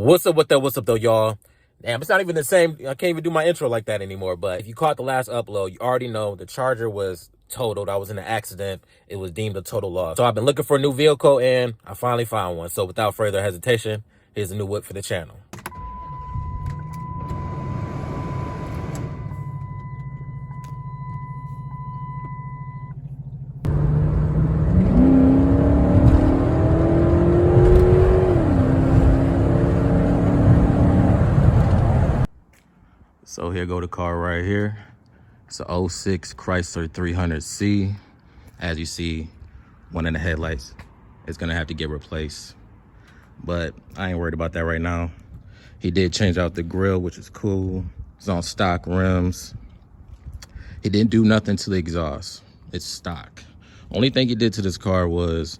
What's up, what's up though, y'all? Damn, it's not even the same. I can't even do my intro like that anymore. But if you caught the last upload, you already know the Charger was totaled. I was in an accident. It was deemed a total loss. So I've been looking for a new vehicle and I finally found one. So without further hesitation, here's a new whip for the channel. So here go the car right here. It's a 06 Chrysler 300C. As you see, one of the headlights is gonna have to get replaced, but I ain't worried about that right now. He did change out the grille, which is cool. It's on stock rims. He didn't do nothing to the exhaust. It's stock. Only thing he did to this car was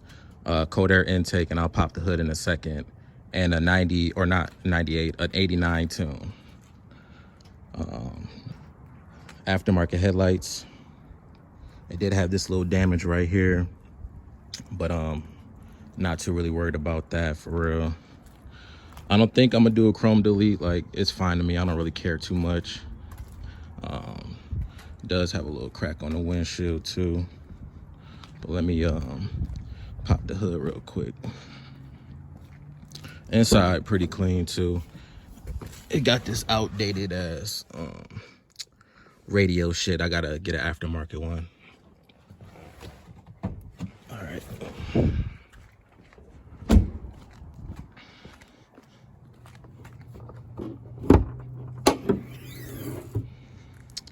cold air intake, and I'll pop the hood in a second, and a 90, or not 98, an 89 tune. Aftermarket headlights. It did have this little damage right here, but not too really worried about that for real. I don't think I'm gonna do a chrome delete. Like, it's fine to me. I don't really care too much. Does have a little crack on the windshield too, but let me pop the hood real quick. Inside pretty clean too. It got this outdated ass radio shit. I gotta get an aftermarket one. All right.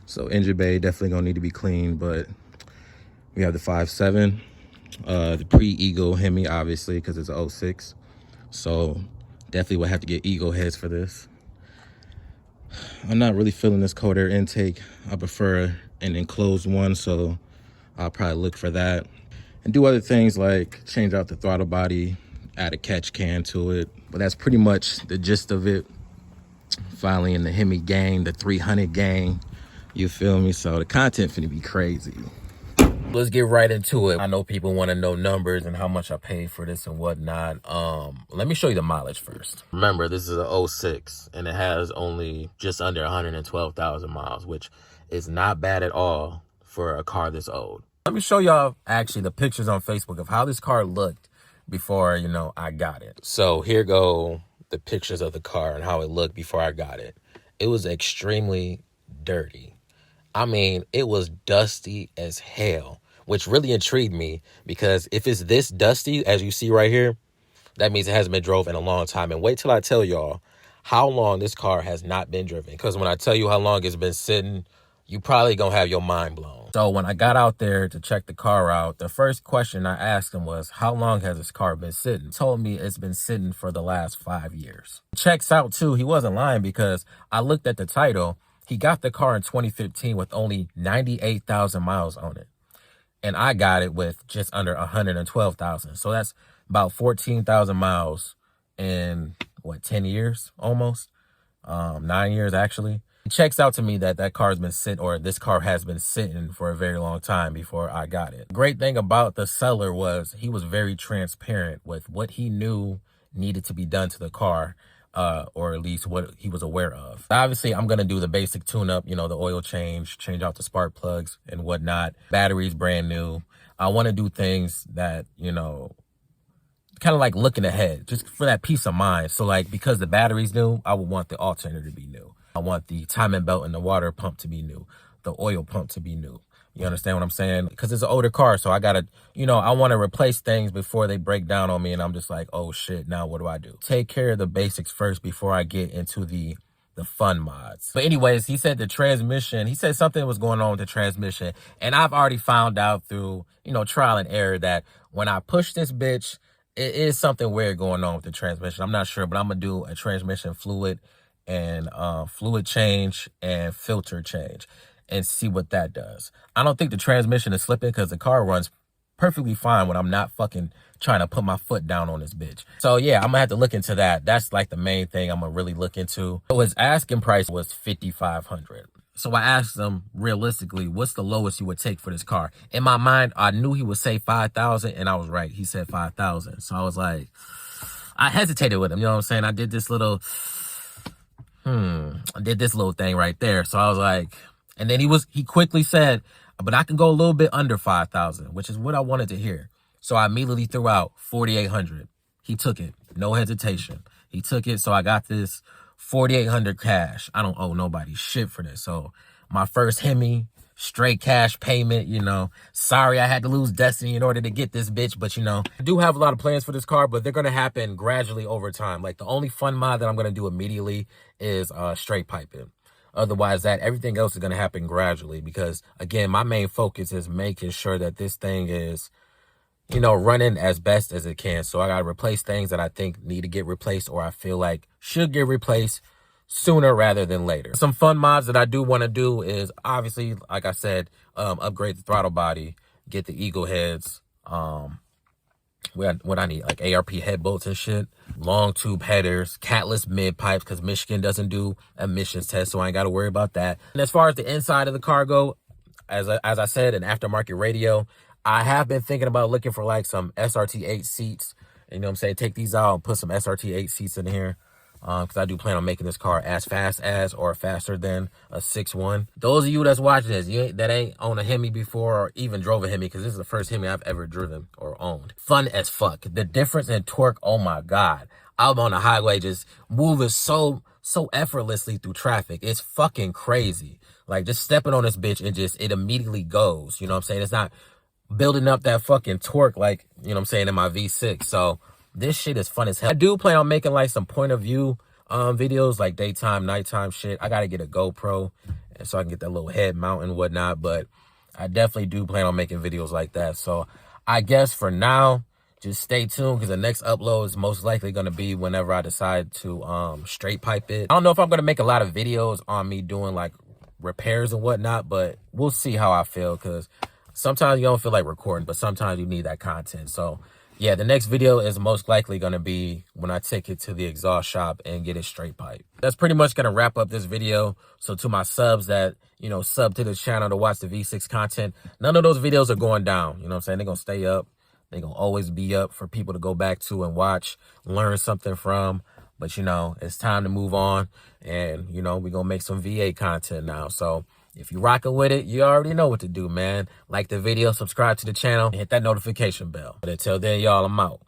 So engine bay definitely gonna need to be cleaned, but we have the 5.7, the pre-Eagle Hemi, obviously, because it's a 06. So definitely will have to get Eagle heads for this. I'm not really feeling this cold air intake. I prefer an enclosed one, so I'll probably look for that. And do other things like change out the throttle body, add a catch can to it. But that's pretty much the gist of it. Finally in the Hemi gang, the 300 gang. You feel me? So the content finna be crazy. Let's get right into it. I know people want to know numbers and how much I paid for this and whatnot. Let me show you the mileage first. Remember, this is a 06 and it has only just under 112,000 miles, which is not bad at all for a car this old. Let me show y'all actually the pictures on Facebook of how this car looked before, you know, I got it. So here go the pictures of the car and how it looked before I got it. It was extremely dirty. I mean, it was dusty as hell, which really intrigued me because if it's this dusty, as you see right here, that means it hasn't been drove in a long time. And wait till I tell y'all how long this car has not been driven. Because when I tell you how long it's been sitting, you probably gonna have your mind blown. So when I got out there to check the car out, the first question I asked him was, how long has this car been sitting? He told me it's been sitting for the last 5 years. Checks out too, he wasn't lying because I looked at the title. He got the car in 2015 with only 98,000 miles on it. And I got it with just under 112,000. So that's about 14,000 miles in, what, 10 years almost? 9 years, actually. It checks out to me that that car has been sitting, or this car has been sitting for a very long time before I got it. Great thing about the seller was he was very transparent with what he knew needed to be done to the car. Or at least what he was aware of. Obviously, I'm going to do the basic tune-up, you know, the oil change out the spark plugs and whatnot. Batteries brand new. I want to do things that, you know, kind of like looking ahead, just for that peace of mind. So, like, because the battery's new, I would want the alternator to be new. I want the timing belt and the water pump to be new. The oil pump to be new. You understand what I'm saying? Because it's an older car, so I gotta, you know, I want to replace things before they break down on me, and I'm just like, oh shit, now what do I do? Take care of the basics first before I get into the fun mods. But anyways, he said the transmission, he said something was going on with the transmission, and I've already found out through, you know, trial and error that when I push this bitch, it is something weird going on with the transmission. I'm not sure, but I'm gonna do a transmission fluid and fluid change and filter change and see what that does. I don't think the transmission is slipping because the car runs perfectly fine when I'm not fucking trying to put my foot down on this bitch. So yeah, I'm gonna have to look into that. That's like the main thing I'm gonna really look into. So his asking price was $5,500. So I asked him realistically, what's the lowest you would take for this car? In my mind, I knew he would say 5,000, and I was right. He said 5,000. So I was like, I hesitated with him, you know what I'm saying? I did this little thing right there. So I was like, and then he quickly said, but I can go a little bit under 5,000, which is what I wanted to hear. So I immediately threw out 4,800. He took it, no hesitation. He took it, so I got this 4,800 cash. I don't owe nobody shit for this. So my first Hemi, straight cash payment, you know. Sorry I had to lose Destiny in order to get this bitch, but you know, I do have a lot of plans for this car, but they're gonna happen gradually over time. Like the only fun mod that I'm gonna do immediately is straight piping. Otherwise, everything else is gonna happen gradually, because again, my main focus is making sure that this thing is, you know, running as best as it can. So I gotta replace things that I think need to get replaced, or I feel like should get replaced sooner rather than later. Some fun mods that I do want to do is obviously, like I said, upgrade the throttle body, get the eagle heads, what I need, like ARP head bolts and shit, long tube headers, catless mid pipes, because Michigan doesn't do emissions tests, so I ain't got to worry about that. And as far as the inside of the car go, as I said, an aftermarket radio. I have been thinking about looking for like some SRT8 seats. You know what I'm saying? Take these out and put some SRT8 seats in here. Because I do plan on making this car as fast as or faster than a 6.1. Those of you that's watching this, that ain't owned a Hemi before or even drove a Hemi, because this is the first Hemi I've ever driven or owned. Fun as fuck. The difference in torque, oh my God. I'm on the highway just moving so effortlessly through traffic. It's fucking crazy. Like just stepping on this bitch and it immediately goes. You know what I'm saying? It's not building up that fucking torque like, you know what I'm saying, in my V6. So this shit is fun as hell. I do plan on making like some point of view videos, like daytime, nighttime shit. I gotta get a GoPro so I can get that little head mount and whatnot, but I definitely do plan on making videos like that. So I guess for now, just stay tuned, because the next upload is most likely gonna be whenever I decide to straight pipe it. I don't know if I'm gonna make a lot of videos on me doing like repairs and whatnot, but we'll see how I feel, because sometimes you don't feel like recording, but sometimes you need that content. So yeah, the next video is most likely going to be when I take it to the exhaust shop and get it straight pipe. That's pretty much going to wrap up this video. So to my subs that, you know, sub to the channel to watch the V6 content, none of those videos are going down. You know what I'm saying? They're going to stay up. They're going to always be up for people to go back to and watch, learn something from. But, you know, it's time to move on. And, you know, we're going to make some VA content now. So if you're rocking with it, you already know what to do, man. Like the video, subscribe to the channel, and hit that notification bell. But until then, y'all, I'm out.